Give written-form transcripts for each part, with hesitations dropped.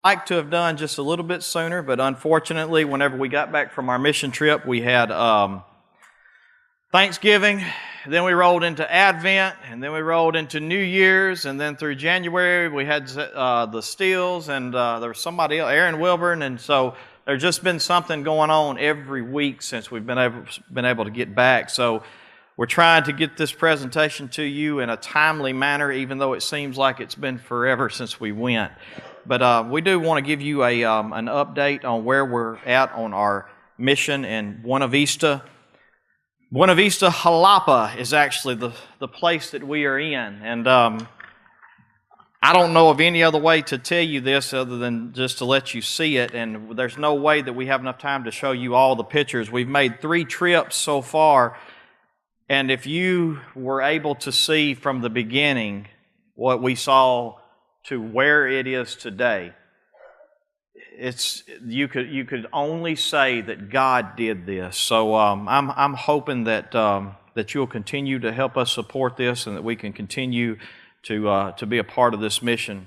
Like to have done just a little bit sooner, but unfortunately, whenever we got back from our mission trip, we had Thanksgiving, then we rolled into Advent, and then we rolled into New Year's, and then through January we had the Steels, and there was somebody else, Aaron Wilburn, and so there's just been something going on every week since we've been able to get back. So we're trying to get this presentation to you in a timely manner, even though it seems like it's been forever since we went. But we do want to give you an update on where we're at on our mission in Buena Vista. Buena Vista, Jalapa is actually the place that we are in. And I don't know of any other way to tell you this other than just to let you see it. And there's no way that we have enough time to show you all the pictures. We've made 3 trips so far. And if you were able to see from the beginning what we saw to where it is today, you could only say that God did this. So I'm hoping that you'll continue to help us support this, and that we can continue to be a part of this mission.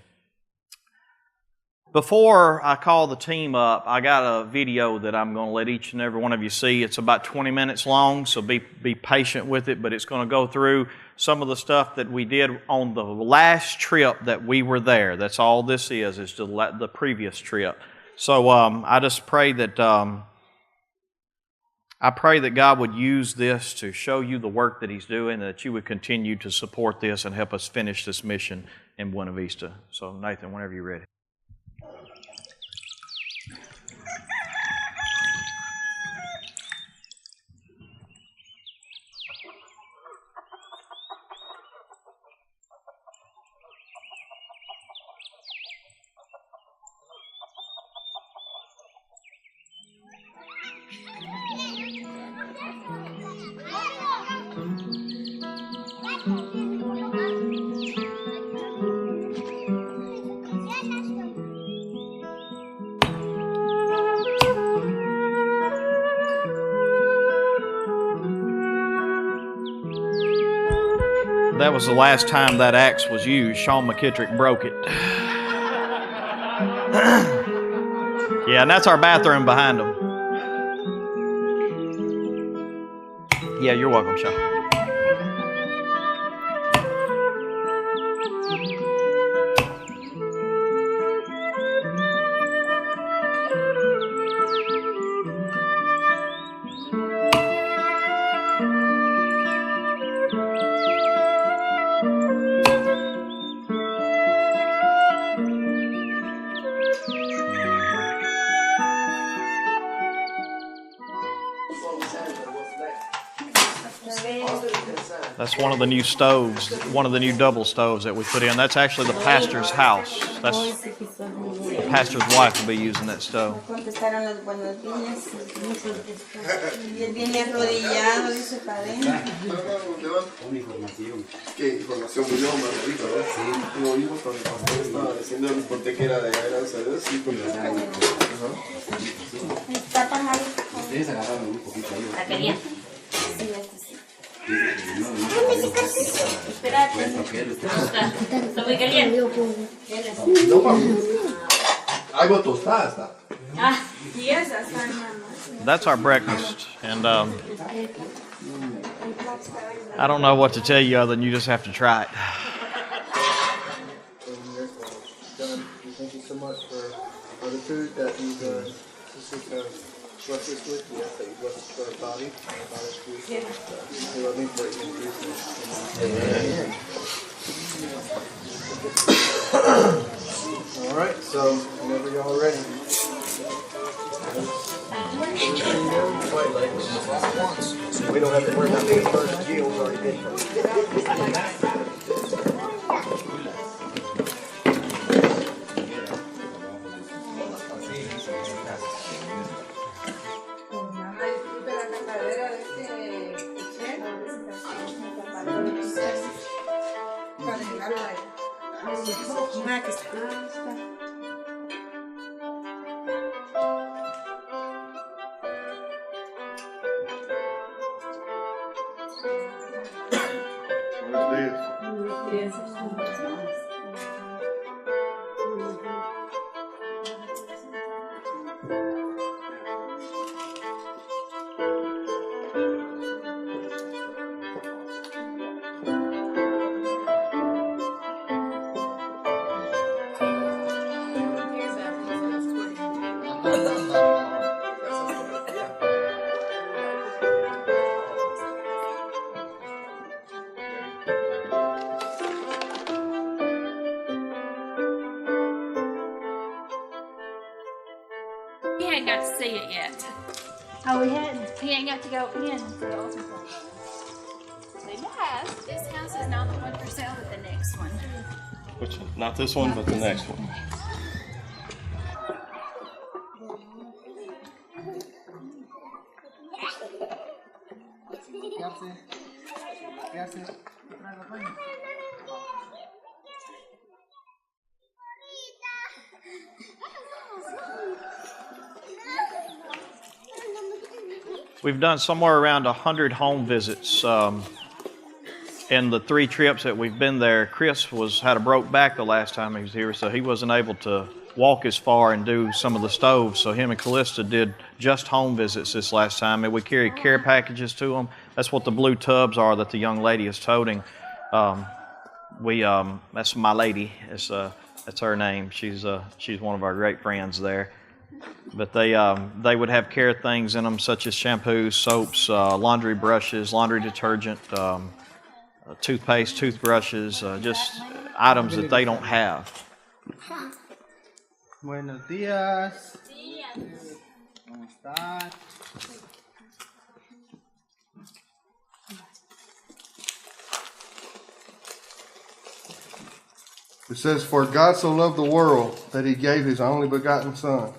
Before I call the team up, I got a video that I'm going to let each and every one of you see. It's about 20 minutes long, so be patient with it, but it's going to go through some of the stuff that we did on the last trip that we were there. That's all this is the previous trip. So I just pray that God would use this to show you the work that He's doing, and that you would continue to support this and help us finish this mission in Buena Vista. So Nathan, whenever you're ready. That was the last time that axe was used. Sean McKittrick broke it. Yeah, and that's our bathroom behind them. Yeah, you're welcome, Sean. That's one of the new stoves, one of the new double stoves that we put in. That's actually the pastor's house. The pastor's wife will be using that stove. Está muy caliente. Algo tostada está. Y esa está. That's our breakfast, and I don't know what to tell you other than you just have to try it. Thank you so much for the food that these sisters have blessed us with. We ask that you bless us for our body and our body's food. We love you for it in Jesus' name. Amen. All right, so whenever y'all are ready. We don't have to worry about being first. Gio's already been first. He ain't got to see it yet. Oh, we hadn't. He ain't got to go in to the altar call. He has. This house is not the one for sale, but the next one. Which one? Not this one, but the next one. We've done somewhere around 100 home visits. In the 3 trips that we've been there, Chris had a broke back the last time he was here, so he wasn't able to walk as far and do some of the stoves. So him and Callista did just home visits this last time, and we carried care packages to them. That's what the blue tubs are that the young lady is toting. That's my lady. That's her name. She's one of our great friends there. But they would have care things in them, such as shampoos, soaps, laundry brushes, laundry detergent, toothpaste, toothbrushes, just items that they don't have. Buenos días. ¿Cómo están? It says, "For God so loved the world that He gave His only begotten Son."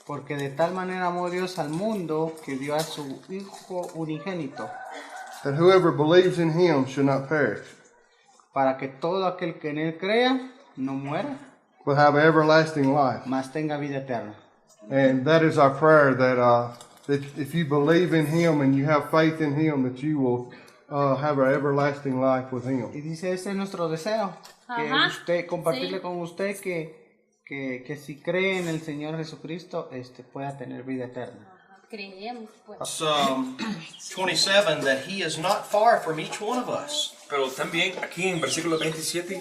Porque de tal manera amó Dios al mundo que dio a su Hijo unigénito, That whoever believes in Him should not perish, para que todo aquel que en él crea no muera, but have everlasting life. mas tenga vida eterna. And that is our prayer, that if you believe in Him and you have faith in Him, that you will have an everlasting life with Him. Y dice, ese es nuestro deseo, que usted, compartirle con usted que si cree en el Señor Jesucristo, pueda tener vida eterna. Creemos, pues. Psalm 27, that He is not far from each one of us. Pero también aquí en versículo 27,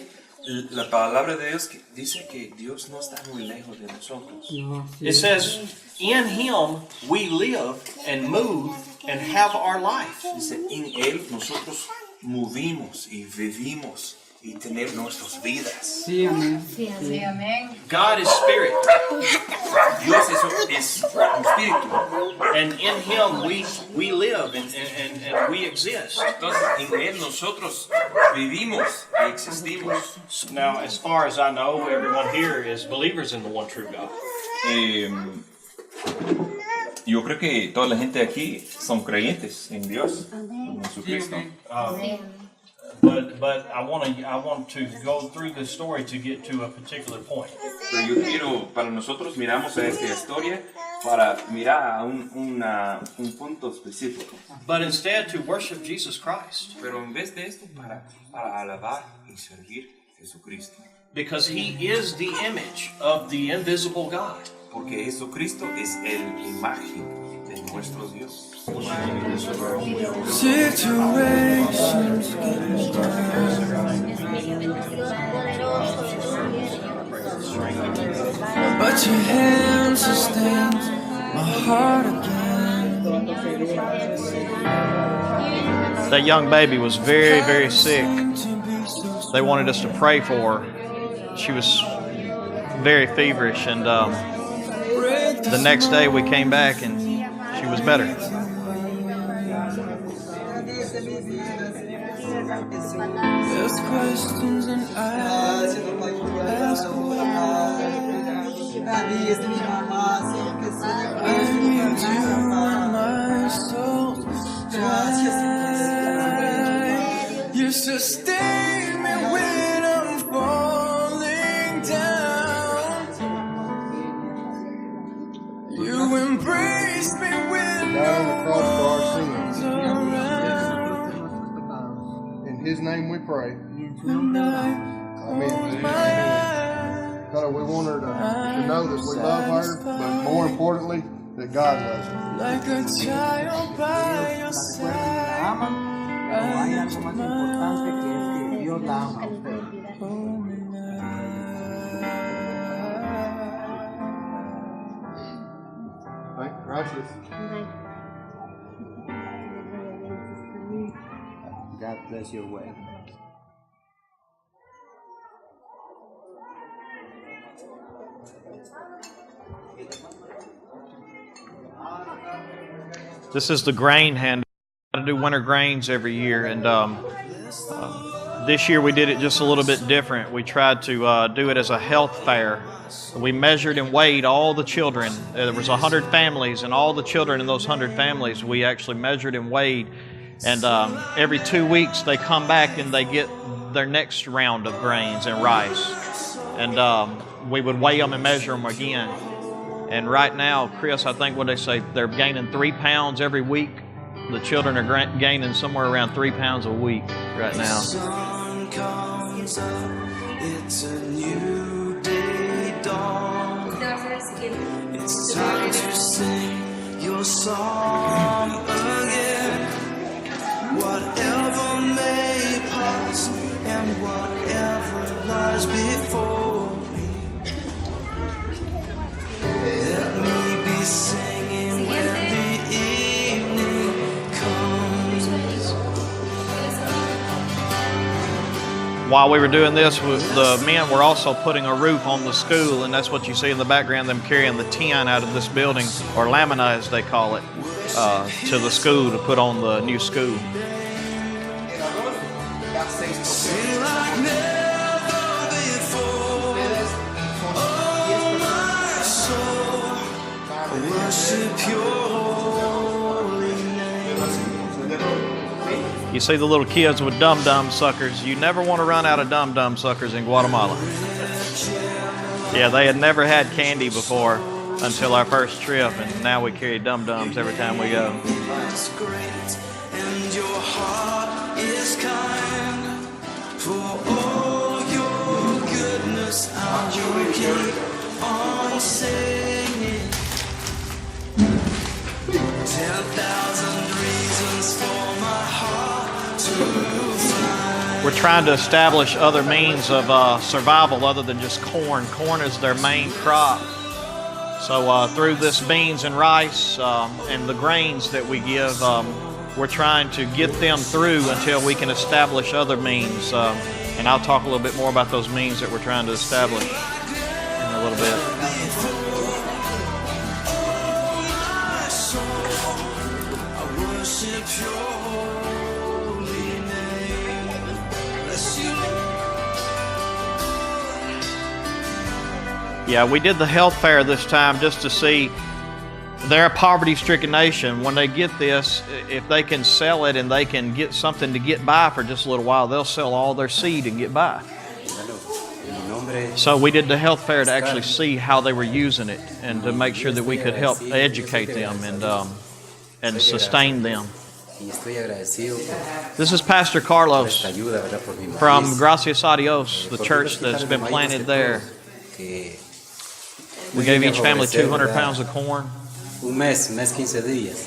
la palabra de Dios dice que Dios no está muy lejos de nosotros. It says, in Him we live and move and have our life. Dice, en Él nosotros movimos y vivimos y tenemos nuestras vidas. Sí, amén. Sí, amén. God is spirit, Dios es espíritu. and in Him we live and we exist. Entonces, en Él nosotros vivimos y existimos. Now, as far as I know, everyone here is believers in the one true God. Yo creo que toda la gente aquí son creyentes en Dios, en Jesucristo. But I want to go through this story to get to a particular point. Pero yo quiero, para nosotros miramos a esta historia para mirar a un punto específico. But instead to worship Jesus Christ. Pero en vez de esto, para alabar y servir a Jesucristo. Because He is the image of the invisible God. Porque Jesucristo es la imagen de nuestro Dios. But your hand sustains my heart again. That young baby was very, very sick. They wanted us to pray for her. She was very feverish, and the next day we came back and she was better. There's questions and I ask why. I need you when my soul's dry. You sustain me when I'm falling down. You embrace me when no one's around. In His name we pray. And I Amen. close my eyes Kind of, we want her to know that we love her, but more importantly, that God loves her. like a child by your side. La aman, pero hay algo más importante que es que Dios la ama a usted. Gracias. God bless your way. This is the grain hand. I do winter grains every year, and this year we did it just a little bit different. We tried to do it as a health fair. We measured and weighed all the children. There was 100 families, and all the children in those 100 families we actually measured and weighed. And every 2 weeks they come back and they get their next round of grains and rice. And we would weigh them and measure them again. And right now, Chris, I think what they say, they're gaining 3 pounds every week. The children are gaining somewhere around 3 pounds a week right now. Sun comes up, it's a new day dawn. It's time to sing your song again. Whatever may pass and whatever lies before me. Let me be singing when the evening comes. While we were doing this, the men were also putting a roof on the school, and that's what you see in the background, them carrying the tin out of this building, or lamina as they call it, to the school to put on the new school. Sing like never before. Oh, my soul, worship your holy name. You see the little kids with dum-dum suckers. You never want to run out of dum-dum suckers in Guatemala. Yeah, they had never had candy before until our first trip, and now we carry dum-dums every time we go. It's great, and your heart is kind. For all your goodness, I will keep on singing. 10,000 reasons for my heart to find. We're trying to establish other means of survival other than just corn. Corn is their main crop. So through this beans and rice and the grains that we give, we're trying to get them through until we can establish other means. And I'll talk a little bit more about those means that we're trying to establish in a little bit. I worship your holy name. Bless you, Lord. Yeah, we did the health fair this time just to see. They're a poverty-stricken nation. When they get this, if they can sell it and they can get something to get by for just a little while, they'll sell all their seed and get by. So we did the health fair to actually see how they were using it and to make sure that we could help educate them and sustain them. This is Pastor Carlos from Gracias a Dios, the church that's been planted there. We gave each family 200 pounds of corn. Un mes 15 días.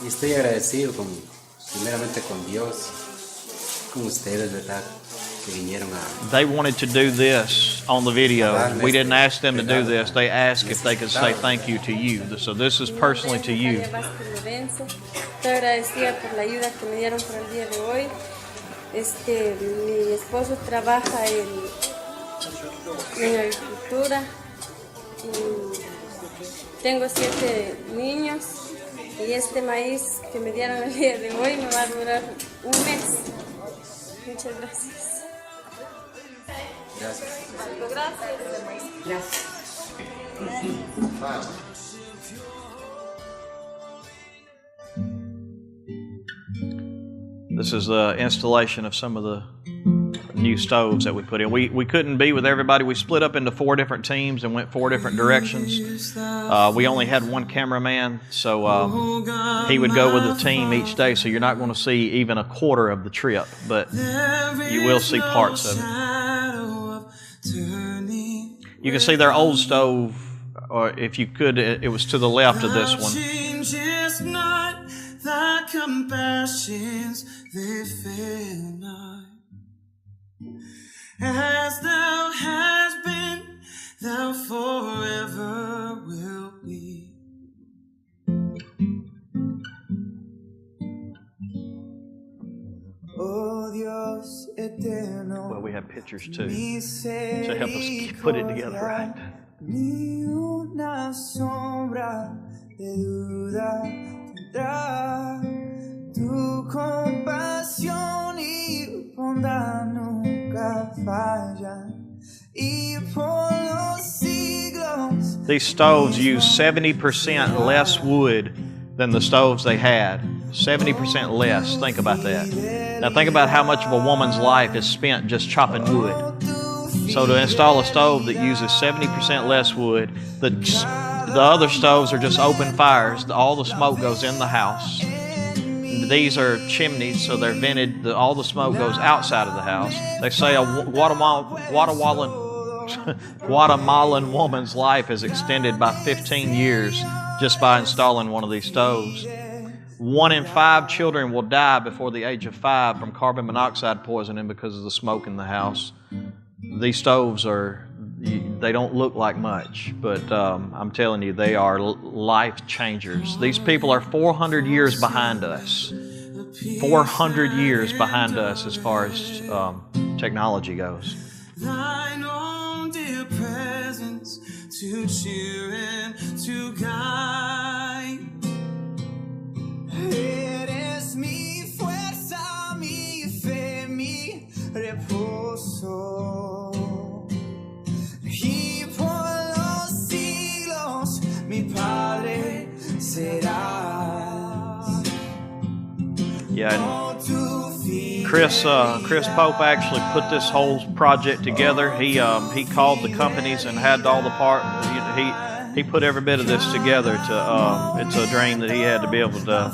Y estoy agradecido primeramente con Dios, con ustedes, ¿verdad? Que vinieron a... They wanted to do this on the video. We didn't ask them to do this. They asked if they could say thank you to you. So this is personally to you. Estoy agradecida por la ayuda que me dieron por el día de hoy. Mi esposo trabaja en agricultura. Tengo 7 niños y este maíz que me dieron el día de hoy me va a durar un mes. Muchas gracias. Gracias. This is the installation of some of the new stoves that we put in. We couldn't be with everybody. We split up into 4 different teams and went 4 different directions. We only had one cameraman, so he would go with the team each day, so you're not going to see even a quarter of the trip, but you will see parts of it. You can see their old stove, or if you could, it was to the left of this one. Changes not thy compassions, they fail not. As thou hast been, thou forever wilt be. Oh Dios eterno, Well, we have pictures too to help us put it together right. Ni una sombra de duda tendrá. Tu compasión y bondad nunca fallan. Y por los siglos. These stoves use 70% less wood than the stoves they had. 70% less. Think about that. Now think about how much of a woman's life is spent just chopping wood. So to install a stove that uses 70% less wood, the other stoves are just open fires. All the smoke goes in the house. These are chimneys, so they're vented. All the smoke goes outside of the house. They say a Guatemalan woman's life is extended by 15 years just by installing one of these stoves. 1 in 5 children will die before the age of 5 from carbon monoxide poisoning because of the smoke in the house. These stoves they don't look like much, but I'm telling you, they are life changers. These people are 400 years behind us. 400 years behind us as far as technology goes. Thine own dear presence to cheer and to guide. Eres mi fuerza, mi fe, mi reposo. Y por los siglos mi Padre serás. Yeah, and Chris Pope actually put this whole project together. He called the companies and had all the part. He put every bit of this together. It's a dream that he had to be able to.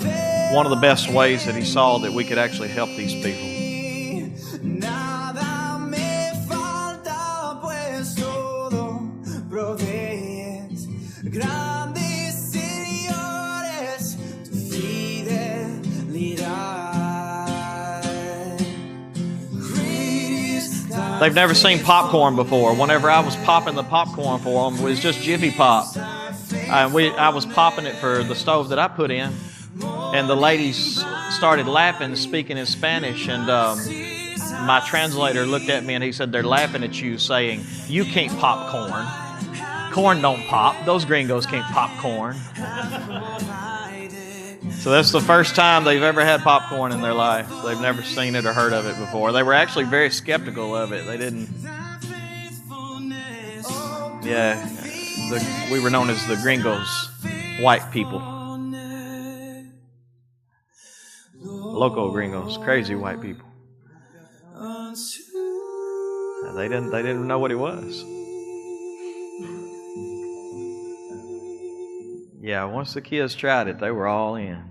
One of the best ways that he saw that we could actually help these people. They've never seen popcorn before. Whenever I was popping the popcorn for them, it was just Jiffy Pop. I was popping it for the stove that I put in, and the ladies started laughing, speaking in Spanish, and my translator looked at me and he said, "They're laughing at you, saying, you can't pop corn. Corn don't pop. Those gringos can't pop corn." So that's the first time they've ever had popcorn in their life. They've never seen it or heard of it before. They were actually very skeptical of it. They didn't. Yeah, we were known as the gringos, white people. Loco gringos, crazy white people. They didn't know what it was. Yeah, once the kids tried it, they were all in.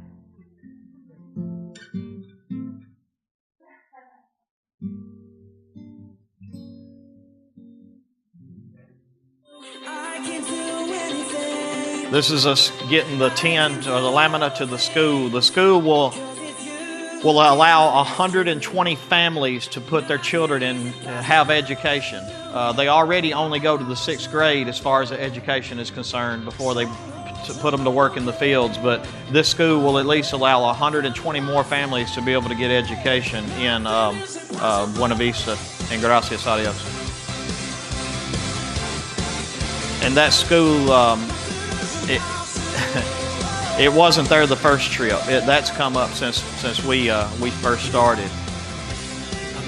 This is us getting the tin or the lamina to the school. The school will allow 120 families to put their children in, have education. They already only go to the 6th grade as far as the education is concerned before they put them to work in the fields, but this school will at least allow 120 more families to be able to get education in Buena Vista and Gracias a Dios. And that school, it wasn't there the first trip. That's come up since we first started.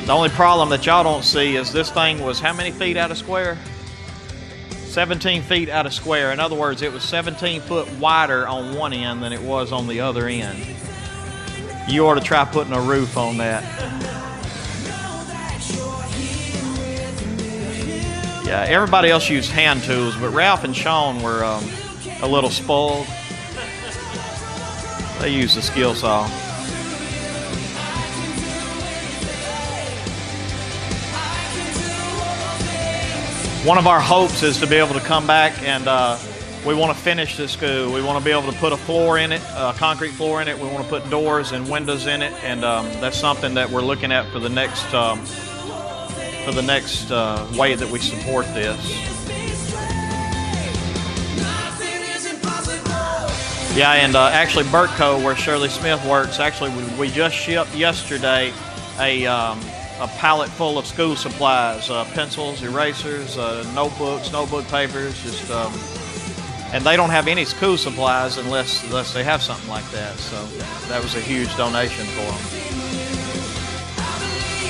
The only problem that y'all don't see is this thing was how many feet out of square? 17 feet out of square. In other words, it was 17 foot wider on one end than it was on the other end. You ought to try putting a roof on that. Yeah, everybody else used hand tools, but Ralph and Sean were a little spoiled. They used a skill saw. one of our hopes is to be able to come back and we want to finish this school. We want to be able to put a floor in it, a concrete floor in it. We want to put doors and windows in it, and that's something that we're looking at for the next way that we support this. Yeah, and actually Burtco, where Shirley Smith works, actually we just shipped yesterday a pallet full of school supplies, pencils, erasers, notebooks, notebook papers, just and they don't have any school supplies unless they have something like that. So that was a huge donation for them.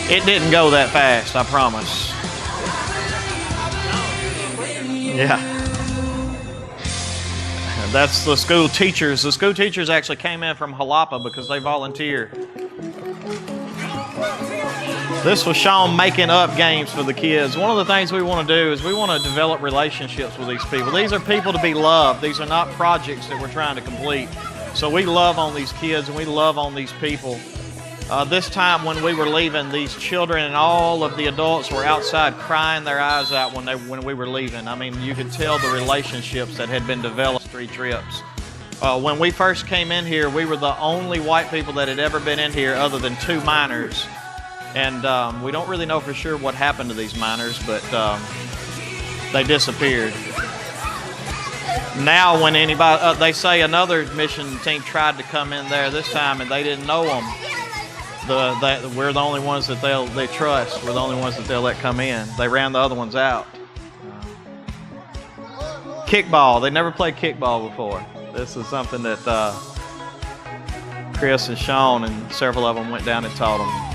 It didn't go that fast, I promise. Yeah. That's the school teachers. The school teachers actually came in from Jalapa because they volunteered. This was Sean making up games for the kids. One of the things we want to do is we want to develop relationships with these people. These are people to be loved. These are not projects that we're trying to complete. So we love on these kids and we love on these people. This time when we were leaving, these children and all of the adults were outside crying their eyes out when we were leaving. I mean, you could tell the relationships that had been developed 3 trips. When we first came in here, we were the only white people that had ever been in here other than 2 minors. And we don't really know for sure what happened to these minors, but they disappeared. Now when anybody, they say another mission team tried to come in there this time and they didn't know them. We're the only ones that they trust. We're the only ones that they'll let come in. They ran the other ones out. Kickball. They never played kickball before. This is something that Chris and Sean and several of them went down and taught them.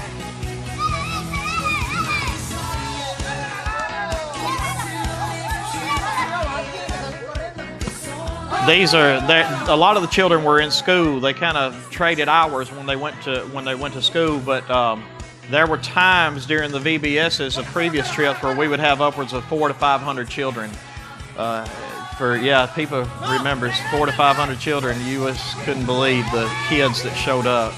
A lot of the children were in school. They kind of traded hours when they went to school, but there were times during the VBSs of previous trips where we would have upwards of 400 to 500 children. People remember 400 to 500 children. You just couldn't believe the kids that showed up.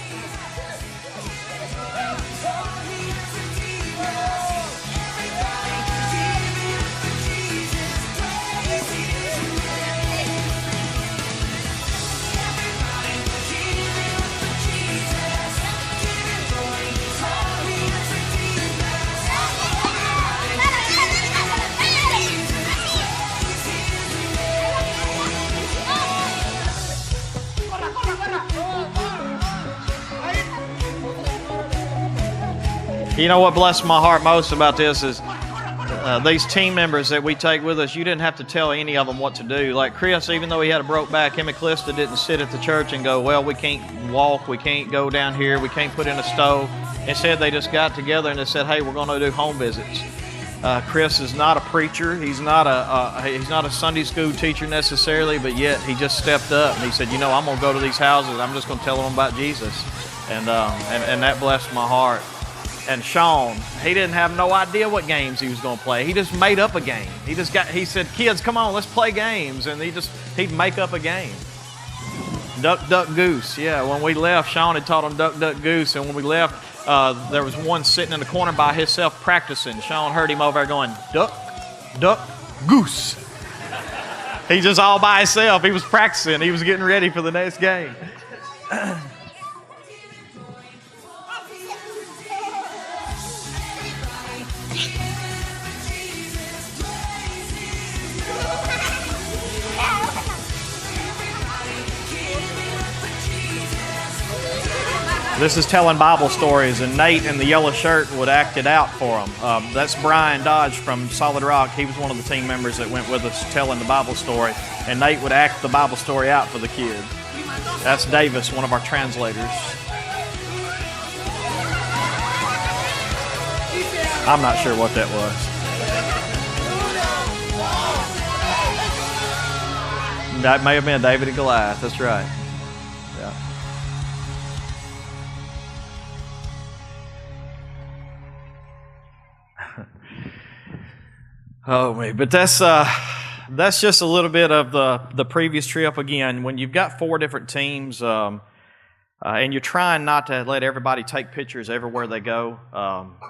You know what blessed my heart most about this is these team members that we take with us, you didn't have to tell any of them what to do. Like Chris, even though he had a broke back, him and Calista didn't sit at the church and go, well, we can't walk, we can't go down here, we can't put in a stove. Instead, they just got together and they said, hey, we're going to do home visits. Chris is not a preacher. He's not a Sunday school teacher necessarily, but yet he just stepped up and he said, you know, I'm going to go to these houses. I'm just going to tell them about Jesus. And that blessed my heart. And Sean, he didn't have no idea what games he was going to play. He just made up a game. He said, kids, come on, let's play games. And he'd make up a game. Duck, duck, goose. Yeah, when we left, Sean had taught them duck, duck, goose. And when we left, there was one sitting in the corner by himself practicing. Sean heard him over there going, duck, duck, goose. He's just all by himself. He was practicing. He was getting ready for the next game. This is telling Bible stories, and Nate in the yellow shirt would act it out for them. That's Brian Dodge from Solid Rock. He was one of the team members that went with us telling the Bible story, and Nate would act the Bible story out for the kids. That's Davis, one of our translators. I'm not sure what that was. That may have been David and Goliath. That's right. Yeah. Oh me, but that's just a little bit of the previous trip. Again, when you've got 4 different teams, And you're trying not to let everybody take pictures everywhere they go.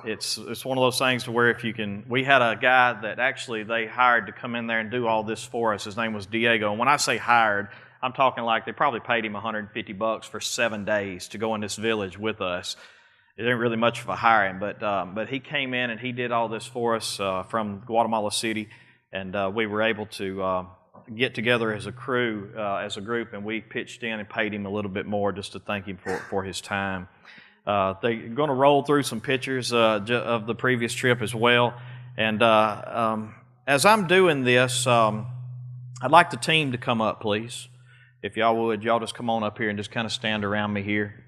It's one of those things to where if you can, we had a guy that actually they hired to come in there and do all this for us. His name was Diego. And when I say hired, I'm talking like they probably paid him $150 for 7 days to go in this village with us. It ain't really much of a hiring, but he came in and he did all this for us from Guatemala City, and we were able to get together as a crew, as a group, and we pitched in and paid him a little bit more just to thank him for his time. They're going to roll through some pictures of the previous trip as well, and as I'm doing this, I'd like the team to come up, please. If y'all would, y'all just come on up here and just kind of stand around me here.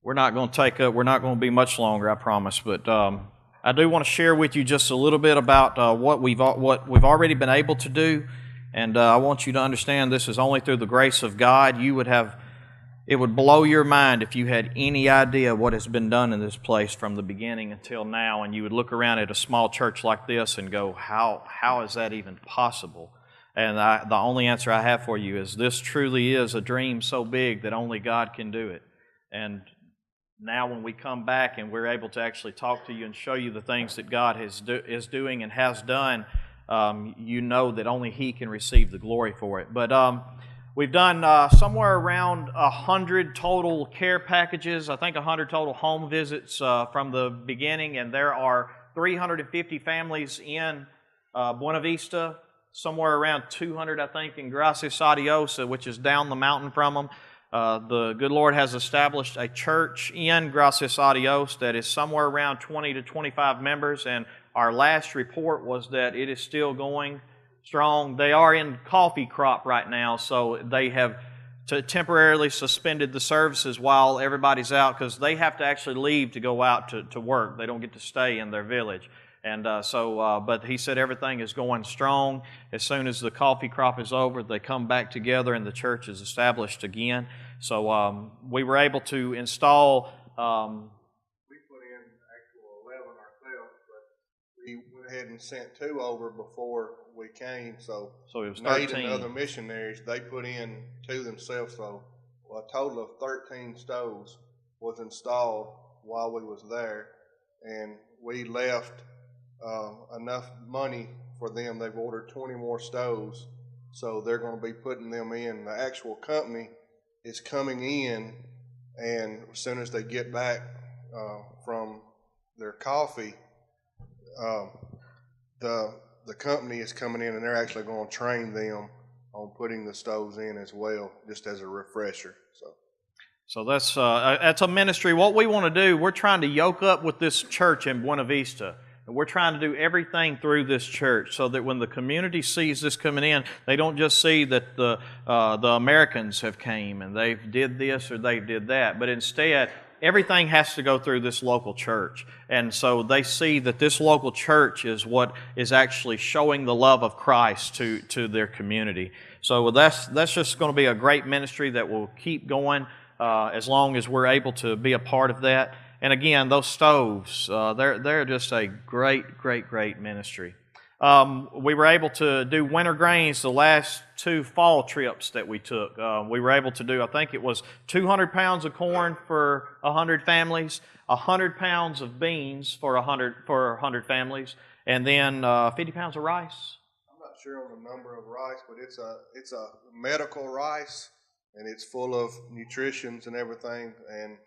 We're not going to be much longer, I promise, but I do want to share with you just a little bit about what we've already been able to do, and I want you to understand this is only through the grace of God. It would blow your mind if you had any idea what has been done in this place from the beginning until now, and you would look around at a small church like this and go, how is that even possible? And the only answer I have for you is this truly is a dream so big that only God can do it. And now when we come back and we're able to actually talk to you and show you the things that God is doing and has done, you know that only He can receive the glory for it. But we've done somewhere around 100 total care packages, I think 100 total home visits from the beginning, and there are 350 families in Buena Vista, somewhere around 200, I think, in Gracias a Dios, which is down the mountain from them. The good Lord has established a church in Gracias a Dios that is somewhere around 20 to 25 members, and our last report was that it is still going strong. They are in coffee crop right now, so they have temporarily suspended the services while everybody's out because they have to actually leave to go out to work. They don't get to stay in their village. And but he said everything is going strong. As soon as the coffee crop is over, they come back together and the church is established again. So we were able to install. We put in actual 11 ourselves, but we went ahead and sent 2 over before we came. So it was Nate 13. and other missionaries, they put in 2 themselves. So a total of 13 stoves was installed while we was there, and we left enough money for them. They've ordered 20 more stoves, so they're going to be putting them in. The actual company is coming in, and as soon as they get back from their coffee, the company is coming in, and they're actually going to train them on putting the stoves in as well, just as a refresher. So that's a ministry. What we want to do, we're trying to yoke up with this church in Buena Vista. And we're trying to do everything through this church so that when the community sees this coming in, they don't just see that the Americans have came and they did this or they did that, but instead everything has to go through this local church. And so they see that this local church is what is actually showing the love of Christ to their community. So that's just going to be a great ministry that will keep going as long as we're able to be a part of that. And again, those stoves, they're just a great ministry. We were able to do winter grains the last 2 fall trips that we took. We were able to do, I think it was 200 pounds of corn for 100 families, 100 pounds of beans for 100 families, and then 50 pounds of rice. I'm not sure on the number of rice, but it's a medical rice, and it's full of nutritions and everything, and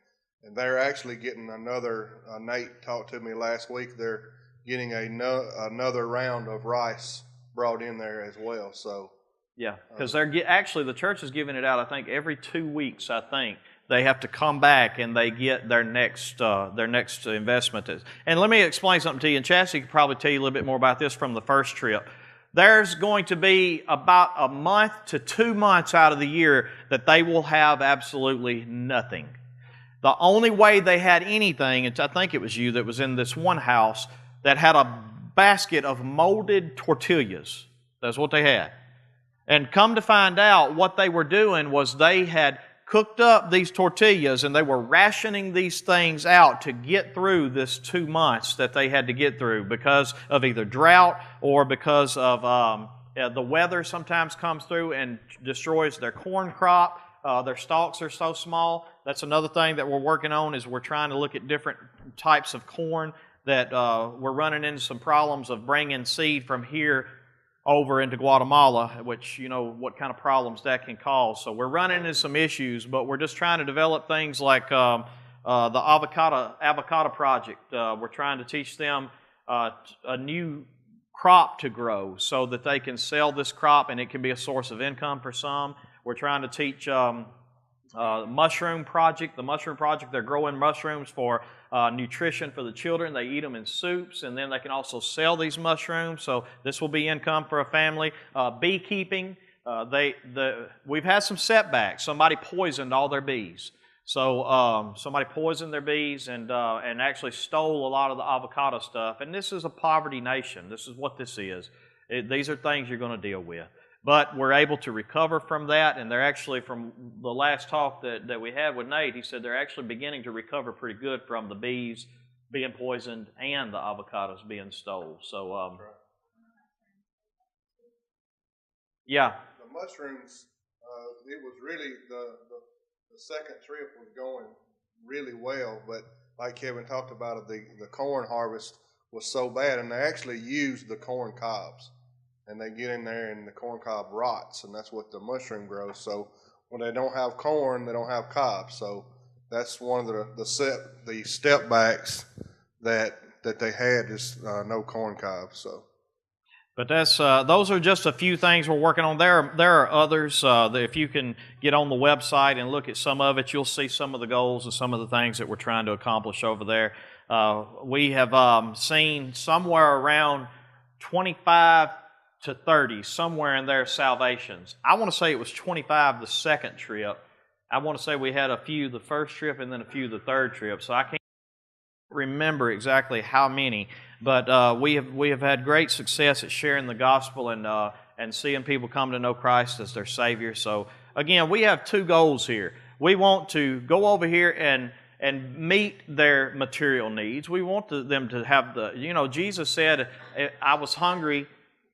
they're actually getting another, Nate talked to me last week, they're getting another round of rice brought in there as well. So yeah, because actually the church is giving it out, I think, every 2 weeks, I think. They have to come back and they get their next investment. And let me explain something to you, and Chassie could probably tell you a little bit more about this from the first trip. There's going to be about a month to 2 months out of the year that they will have absolutely nothing. The only way they had anything, and I think it was you that was in this one house that had a basket of molded tortillas. That's what they had. And come to find out, what they were doing was they had cooked up these tortillas and they were rationing these things out to get through this 2 months that they had to get through because of either drought or because of The weather sometimes comes through and destroys their corn crop. Their stalks are so small. That's another thing that we're working on, is we're trying to look at different types of corn that we're running into some problems of bringing seed from here over into Guatemala, which, you know, what kind of problems that can cause. So we're running into some issues, but we're just trying to develop things like the avocado project. We're trying to teach them a new crop to grow so that they can sell this crop and it can be a source of income for some. We're trying to teach mushroom project. The mushroom project, they're growing mushrooms for nutrition for the children. They eat them in soups, and then they can also sell these mushrooms. So this will be income for a family. Beekeeping, we've had some setbacks. Somebody poisoned all their bees. So somebody poisoned their bees and actually stole a lot of the avocado stuff. And this is a poverty nation. This is what this is. These are things you're going to deal with. But we're able to recover from that, and they're actually, from the last talk that we had with Nate, he said they're actually beginning to recover pretty good from the bees being poisoned and the avocados being stolen. So, yeah. The mushrooms, it was really, the second trip was going really well, but like Kevin talked about, the corn harvest was so bad, and they actually used the corn cobs. And they get in there and the corn cob rots, and that's what the mushroom grows. So when they don't have corn, they don't have cobs. So that's one of the step backs that they had is no corn cobs. So, but that's those are just a few things we're working on. There are others. That if you can get on the website and look at some of it, you'll see some of the goals and some of the things that we're trying to accomplish over there. We have seen somewhere around 25 to 30, somewhere in there, salvations. I want to say it was 25 the second trip. I want to say we had a few the first trip and then a few the third trip. So I can't remember exactly how many, but we have had great success at sharing the gospel and seeing people come to know Christ as their Savior. So again, we have two goals here. We want to go over here and meet their material needs. We want them to have Jesus said, I was hungry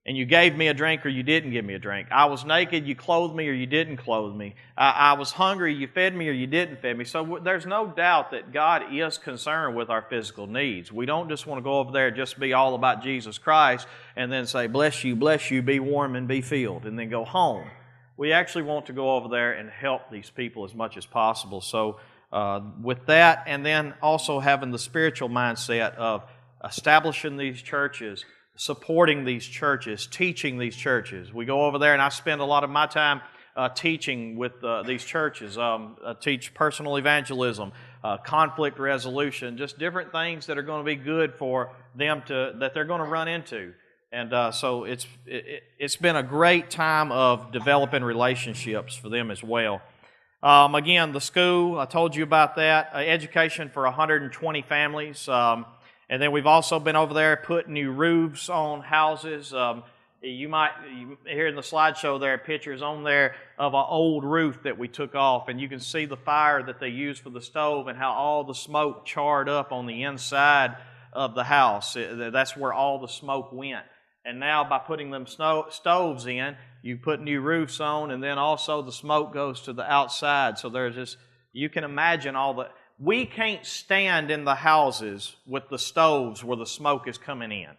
and you gave me a drink or you didn't give me a drink. I was naked, you clothed me or you didn't clothe me. I was hungry, you fed me or you didn't feed me. So there's no doubt that God is concerned with our physical needs. We don't just want to go over there and just be all about Jesus Christ and then say, bless you, be warm and be filled, and then go home. We actually want to go over there and help these people as much as possible. So with that, and then also having the spiritual mindset of establishing these churches, supporting these churches, teaching these churches. We go over there and I spend a lot of my time teaching with these churches. I teach personal evangelism, conflict resolution, just different things that are going to be good for them that they're going to run into. And so it's been a great time of developing relationships for them as well. Again, the school, I told you about that. Education for 120 families. And then we've also been over there putting new roofs on houses. You might hear in the slideshow there pictures on there of an old roof that we took off, and you can see the fire that they used for the stove and how all the smoke charred up on the inside of the house. That's where all the smoke went. And now by putting them stoves in, you put new roofs on, and then also the smoke goes to the outside. So there's just, you can imagine all the... We can't stand in the houses with the stoves where the smoke is coming in.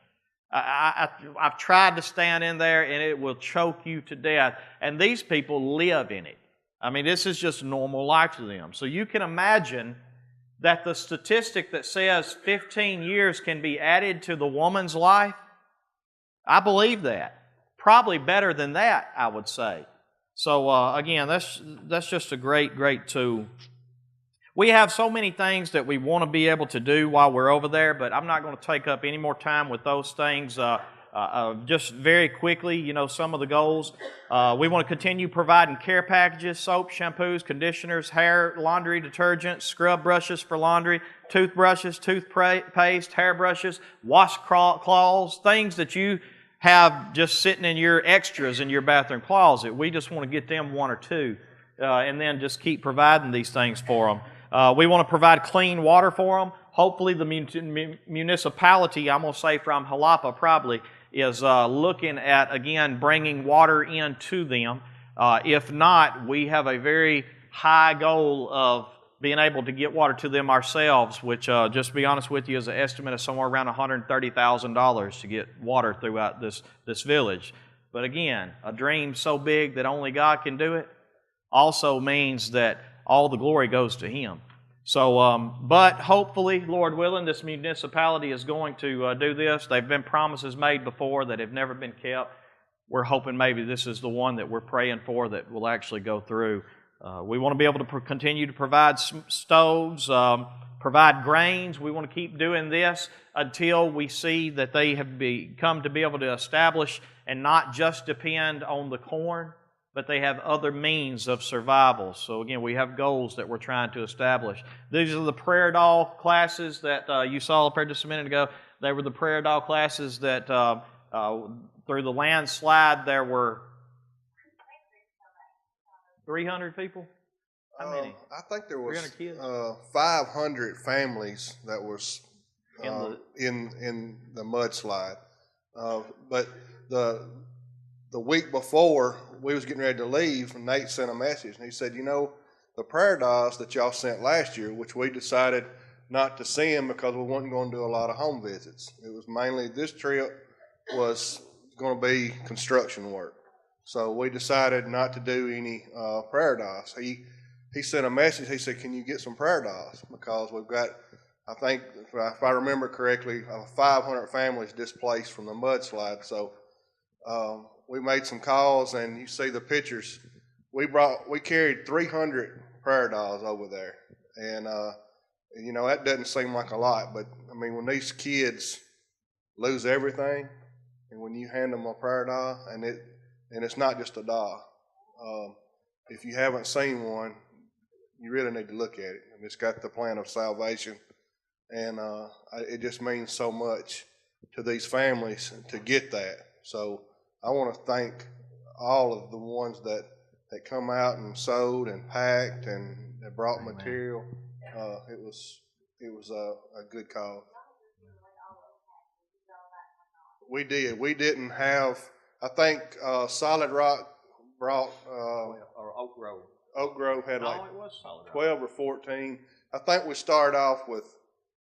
I've tried to stand in there and it will choke you to death. And these people live in it. I mean, this is just normal life to them. So you can imagine that the statistic that says 15 years can be added to the woman's life, I believe that. Probably better than that, I would say. So again, that's just a great, great tool. We have so many things that we want to be able to do while we're over there, but I'm not going to take up any more time with those things. Just very quickly, some of the goals. We want to continue providing care packages, soap, shampoos, conditioners, hair, laundry detergent, scrub brushes for laundry, toothbrushes, toothpaste, hairbrushes, washcloths, things that you have just sitting in your extras in your bathroom closet. We just want to get them one or two, and then just keep providing these things for them. We want to provide clean water for them. Hopefully the municipality, I'm going to say from Jalapa probably, is looking at, again, bringing water into them. If not, we have a very high goal of being able to get water to them ourselves, which, just to be honest with you, is an estimate of somewhere around $130,000 to get water throughout this village. But again, a dream so big that only God can do it also means that all the glory goes to Him. So, but hopefully, Lord willing, this municipality is going to do this. There have been promises made before that have never been kept. We're hoping maybe this is the one that we're praying for that will actually go through. We want to be able to continue to provide stoves, provide grains. We want to keep doing this until we see that they have come to be able to establish and not just depend on the corn, but they have other means of survival. So again, we have goals that we're trying to establish. These are the prayer doll classes that you saw up here just a minute ago. They were the prayer doll classes that through the landslide there were 300 people? How many? I think there was 300 kids? 500 families that was in the mudslide. But the week before we was getting ready to leave, Nate sent a message and he said, you know, the prayer dolls that y'all sent last year, which we decided not to send because we weren't going to do a lot of home visits. It was mainly this trip was going to be construction work. So we decided not to do any prayer dolls. He sent a message. He said, can you get some prayer dolls? Because we've got, I think, if I remember correctly, 500 families displaced from the mudslide. So we made some calls, and you see the pictures. We carried 300 prayer dolls over there. And, you know, that doesn't seem like a lot. But, I mean, when these kids lose everything, and when you hand them a prayer doll, and it's not just a doll. If you haven't seen one, you really need to look at it. And it's got the plan of salvation, and it just means so much to these families to get that. So I want to thank all of the ones that come out and sewed and packed and that brought material. It was a good cause. We did. We didn't have. I think Solid Rock brought Or Oak Grove. Oak Grove had like it was Solid Rock. 12 or 14. I think we started off with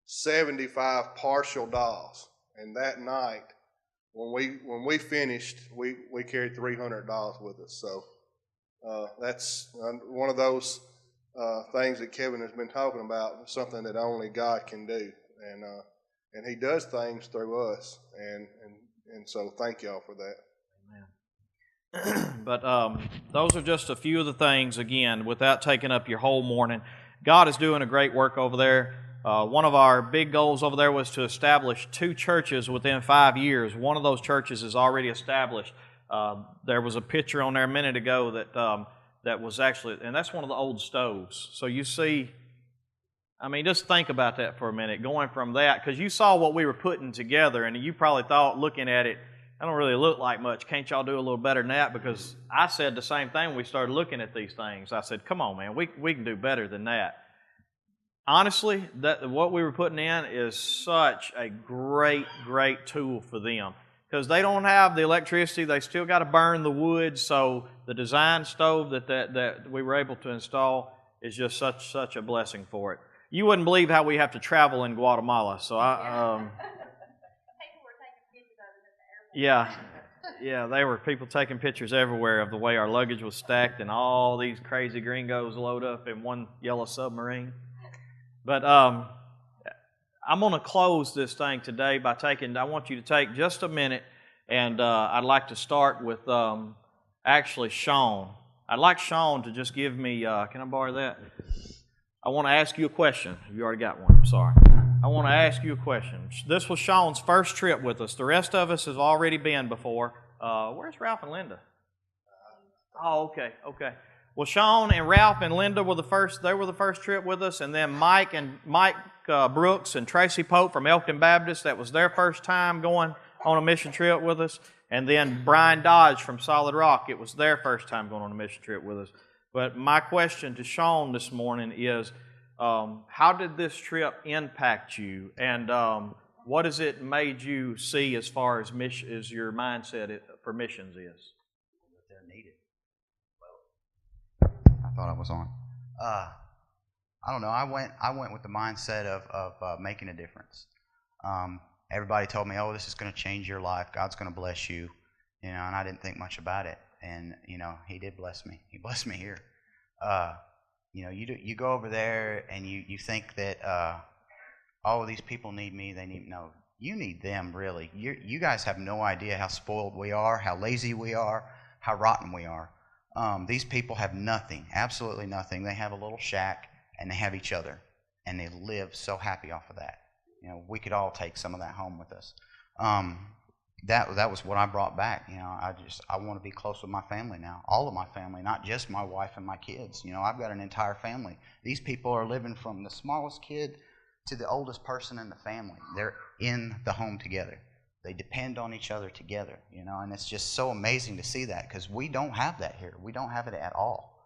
75 partial dolls, and that night when we finished, we carried 300 dolls with us. So that's one of those things that Kevin has been talking about. Something that only God can do, and He does things through us, and so thank y'all for that. But those are just a few of the things, again, without taking up your whole morning. God is doing a great work over there. One of our big goals over there was to establish 2 churches within 5 years. One of those churches is already established. There was a picture on there a minute ago that was actually, and that's one of the old stoves. So you see, I mean, just think about that for a minute, going from that, because you saw what we were putting together, and you probably thought, looking at it, I don't really look like much. Can't y'all do a little better than that? Because I said the same thing when we started looking at these things. I said, come on, man, we can do better than that. Honestly, what we were putting in is such a great, great tool for them. Because they don't have the electricity. They still got to burn the wood. So the design stove that we were able to install is just such a blessing for it. You wouldn't believe how we have to travel in Guatemala. So Yeah, they were people taking pictures everywhere of the way our luggage was stacked and all these crazy gringos load up in one yellow submarine. But I'm going to close this thing today by I want you to take just a minute, and I'd like to start with actually Sean. I'd like Sean to just give me, can I borrow that? I want to ask you a question. You already got one, I'm sorry. I want to ask you a question. This was Sean's first trip with us. The rest of us have already been before. Where's Ralph and Linda? Oh, okay. Well, Sean and Ralph and Linda were the first. They were the first trip with us, and then Mike Brooks and Tracy Pope from Elkin Baptist. That was their first time going on a mission trip with us. And then Brian Dodge from Solid Rock. It was their first time going on a mission trip with us. But my question to Sean this morning is, how did this trip impact you? And what has it made you see as far as mission, as your mindset for missions is? They're needed. I thought I was on. I don't know. I went with the mindset of making a difference. Everybody told me, "Oh, this is going to change your life. God's going to bless you," and I didn't think much about it. And He did bless me. He blessed me here. You go over there and you think that oh, these people need me. They need no. You need them, really. You guys have no idea how spoiled we are, how lazy we are, how rotten we are. These people have nothing, absolutely nothing. They have a little shack and they have each other, and they live so happy off of that. We could all take some of that home with us. That was what I brought back. I want to be close with my family now, all of my family, not just my wife and my kids. I've got an entire family. These people are living from the smallest kid to the oldest person in the family. They're in the home together. They depend on each other together, and it's just so amazing to see that, because we don't have that here. We don't have it at all.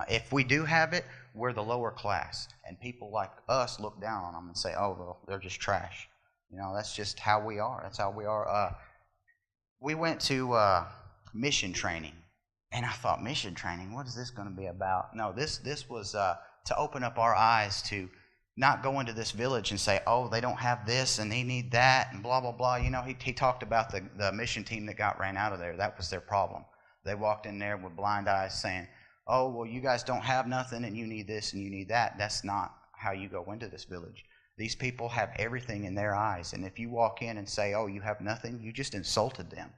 If we do have it, we're the lower class, and people like us look down on them and say, "Oh, well, they're just trash." That's just how we are. That's how we are. We went to mission training, and I thought, mission training? What is this going to be about? No, this was to open up our eyes to not go into this village and say, "Oh, they don't have this and they need that," and blah, blah, blah. He talked about the mission team that got ran out of there. That was their problem. They walked in there with blind eyes saying, "Oh, well, you guys don't have nothing and you need this and you need that." That's not how you go into this village. These people have everything in their eyes, and if you walk in and say, "Oh, you have nothing," you just insulted them.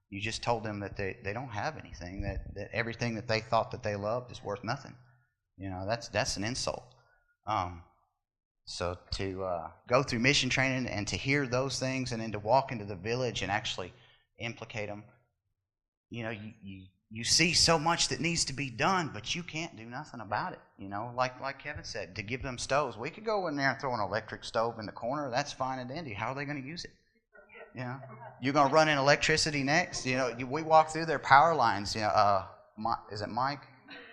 You just told them that they don't have anything, that everything that they thought that they loved is worth nothing. That's an insult. So to go through mission training and to hear those things, and then to walk into the village and actually implicate them, you see so much that needs to be done, but you can't do nothing about it. Like Kevin said, to give them stoves. We could go in there and throw an electric stove in the corner. That's fine and dandy. How are they going to use it? You're going to run in electricity next. We walk through their power lines. Is it Mike?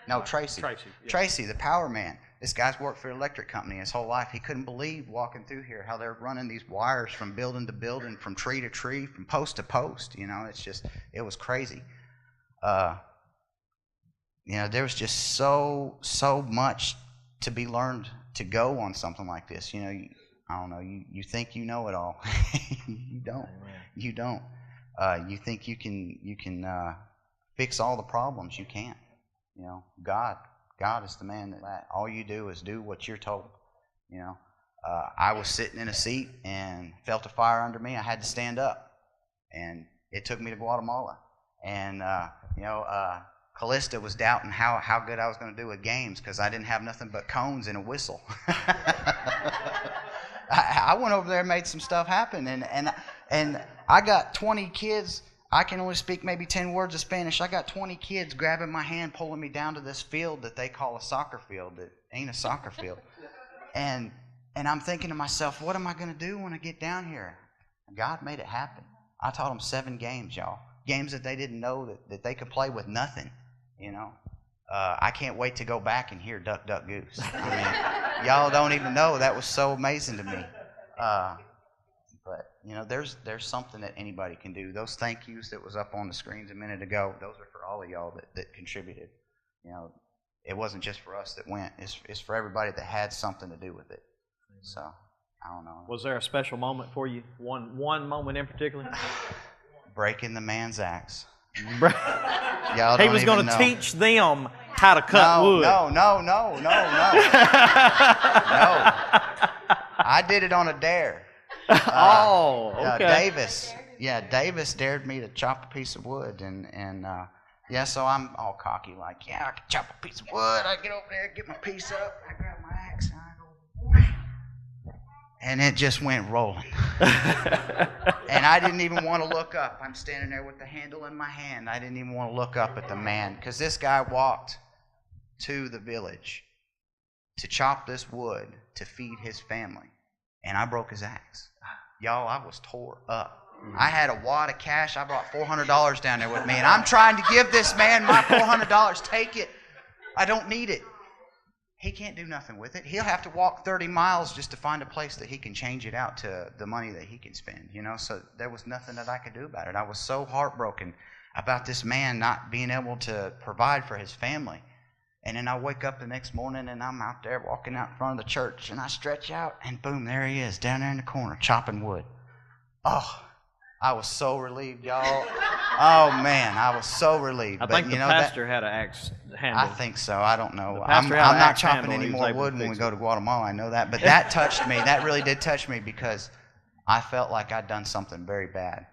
No, Tracy. Tracy, the power man. This guy's worked for an electric company his whole life. He couldn't believe walking through here how they're running these wires from building to building, from tree to tree, from post to post. It was crazy. There was just so much to be learned to go on something like this. I don't know. You think you know it all. You don't. You don't. You think you can fix all the problems. You can't. God is the man that all you do is do what you're told. I was sitting in a seat and felt a fire under me. I had to stand up, and it took me to Guatemala. And Callista was doubting how good I was going to do with games, because I didn't have nothing but cones and a whistle. I went over there and made some stuff happen, and I got 20 kids. I can only speak maybe 10 words of Spanish. I got 20 kids grabbing my hand, pulling me down to this field that they call a soccer field that ain't a soccer field. And I'm thinking to myself, what am I going to do when I get down here? God made it happen. I taught them 7 games, y'all. Games that they didn't know that they could play with nothing, I can't wait to go back and hear Duck, Duck, Goose. Y'all don't even know. That was so amazing to me. But there's something that anybody can do. Those thank yous that was up on the screens a minute ago, those are for all of y'all that contributed. It wasn't just for us that went. It's for everybody that had something to do with it. So I don't know. Was there a special moment for you? One moment in particular? Breaking the man's axe. Y'all he was going to teach them how to cut wood. No. No. I did it on a dare. Okay. Davis dared me to chop a piece of wood, and so I'm all cocky, like, I can chop a piece of wood. I get over there, get my piece up, I grab my axe, and I go, wham, and it just went rolling. And I didn't even want to look up. I'm standing there with the handle in my hand. I didn't even want to look up at the man, because this guy walked to the village to chop this wood to feed his family, and I broke his axe. Y'all, I was tore up. I had a wad of cash. I brought $400 down there with me, and I'm trying to give this man my $400. Take it. I don't need it. he can't do nothing with it. He'll have to walk 30 miles just to find a place that he can change it out to the money that he can spend, you know. So there was nothing that I could do about it. I was so heartbroken about this man not being able to provide for his family. And then I wake up the next morning and I'm out there walking out in front of the church and I stretch out and boom, there he is down there in the corner chopping wood. Oh, I was so relieved, y'all. Oh man, I was so relieved. I think the pastor had an axe handle. I think so. I don't know. I'm not chopping any more wood when we go to Guatemala. I know that. But that touched me. That really did touch me because I felt like I'd done something very bad.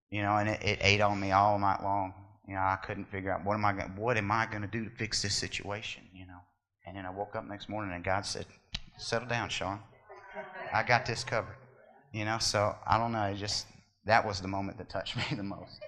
You know, and it ate on me all night long. You know, I couldn't figure out what am I going to do to fix this situation, you know. And then I woke up next morning and God said, settle down, Sean. I got this covered. You know, so I don't know. That was the moment that touched me the most.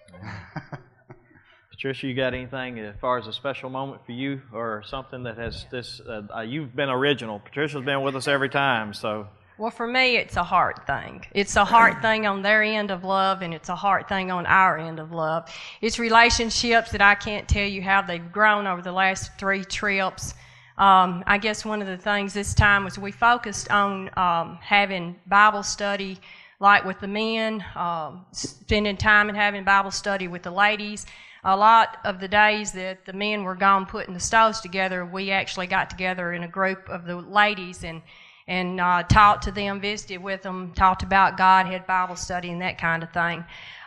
Patricia, you got anything as far as a special moment for you or something that has this? You've been original. Patricia's been with us every time, so. Well, for me, it's a heart thing. It's a heart thing on their end of love, and it's a heart thing on our end of love. It's relationships that I can't tell you how they've grown over the last 3 trips. I guess one of the things this time was we focused on having Bible study, like with the men, spending time and having Bible study with the ladies. A lot of the days that the men were gone putting the stoves together, we actually got together in a group of the ladies and talked to them, visited with them, talked about God, had Bible study and that kind of thing.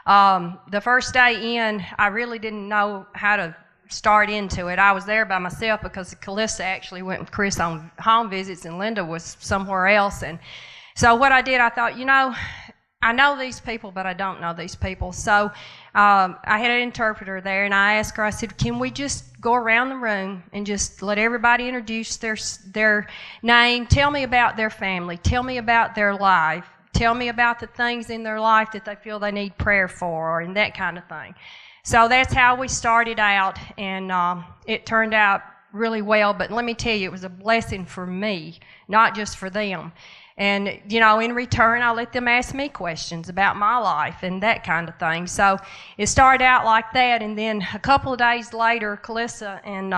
The first day in, I really didn't know how to start into it. I was there by myself because Calissa actually went with Chris on home visits and Linda was somewhere else. And so what I did, I thought, you know, I know these people, but I don't know these people. So I had an interpreter there, and I asked her, I said, can we just go around the room and just let everybody introduce their name, tell me about their family, tell me about their life, tell me about the things in their life that they feel they need prayer for, and that kind of thing. So that's how we started out, and it turned out really well. But let me tell you, it was a blessing for me, not just for them. And, you know, in return, I let them ask me questions about my life and that kind of thing. So it started out like that, and then a couple of days later, Calissa and